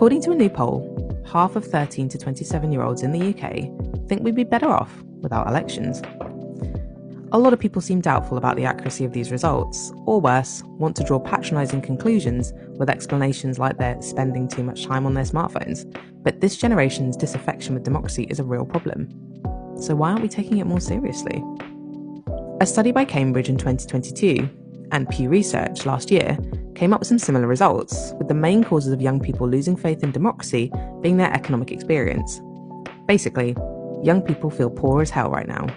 According to a new poll, half of 13 to 27-year-olds in the UK think we'd be better off without elections. A lot of people seem doubtful about the accuracy of these results, or worse, want to draw patronising conclusions with explanations like they're spending too much time on their smartphones. But this generation's disaffection with democracy is a real problem. So why aren't we taking it more seriously? A study by Cambridge in 2022 and Pew Research last year came up with some similar results, with the main causes of young people losing faith in democracy being their economic experience. Basically, young people feel poor as hell right now.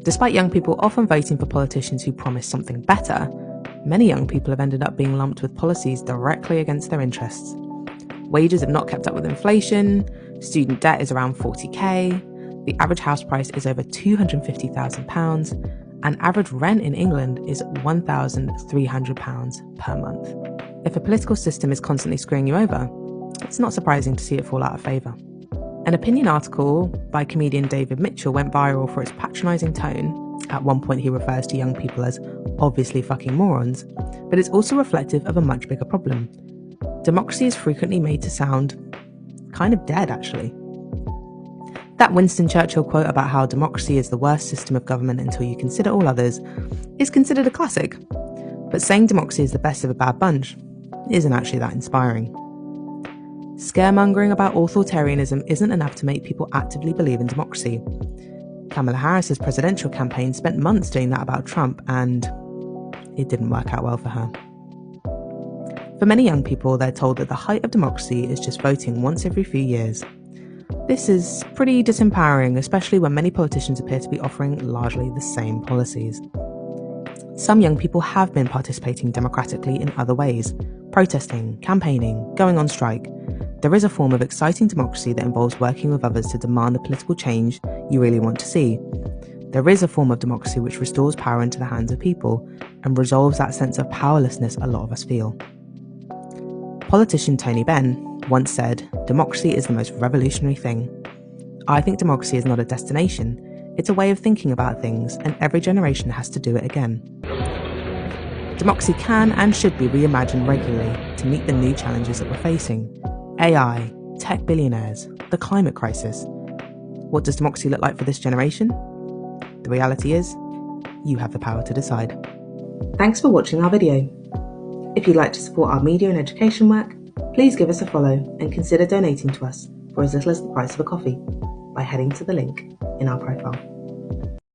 Despite young people often voting for politicians who promise something better, many young people have ended up being lumped with policies directly against their interests. Wages have not kept up with inflation, student debt is around 40k, the average house price is over £250,000, and average rent in England is £1,300 per month. If a political system is constantly screwing you over, it's not surprising to see it fall out of favour. An opinion article by comedian David Mitchell went viral for its patronising tone. At one point he refers to young people as obviously fucking morons, but it's also reflective of a much bigger problem. Democracy is frequently made to sound kind of dead, actually. That Winston Churchill quote about how democracy is the worst system of government until you consider all others is considered a classic, but saying democracy is the best of a bad bunch isn't actually that inspiring. Scaremongering about authoritarianism isn't enough to make people actively believe in democracy. Kamala Harris's presidential campaign spent months doing that about Trump, and it didn't work out well for her. For many young people, they're told that the height of democracy is just voting once every few years. This is pretty disempowering, especially when many politicians appear to be offering largely the same policies. Some young people have been participating democratically in other ways, protesting, campaigning, going on strike. There is a form of exciting democracy that involves working with others to demand the political change you really want to see. There is a form of democracy which restores power into the hands of people and resolves that sense of powerlessness a lot of us feel. Politician Tony Benn once said, "Democracy is the most revolutionary thing." I think democracy is not a destination, it's a way of thinking about things, and every generation has to do it again. Democracy can and should be reimagined regularly to meet the new challenges that we're facing. AI, tech billionaires, the climate crisis. What does democracy look like for this generation? The reality is, you have the power to decide. Thanks for watching our video. If you'd like to support our media and education work, please give us a follow and consider donating to us for as little as the price of a coffee by heading to the link in our profile.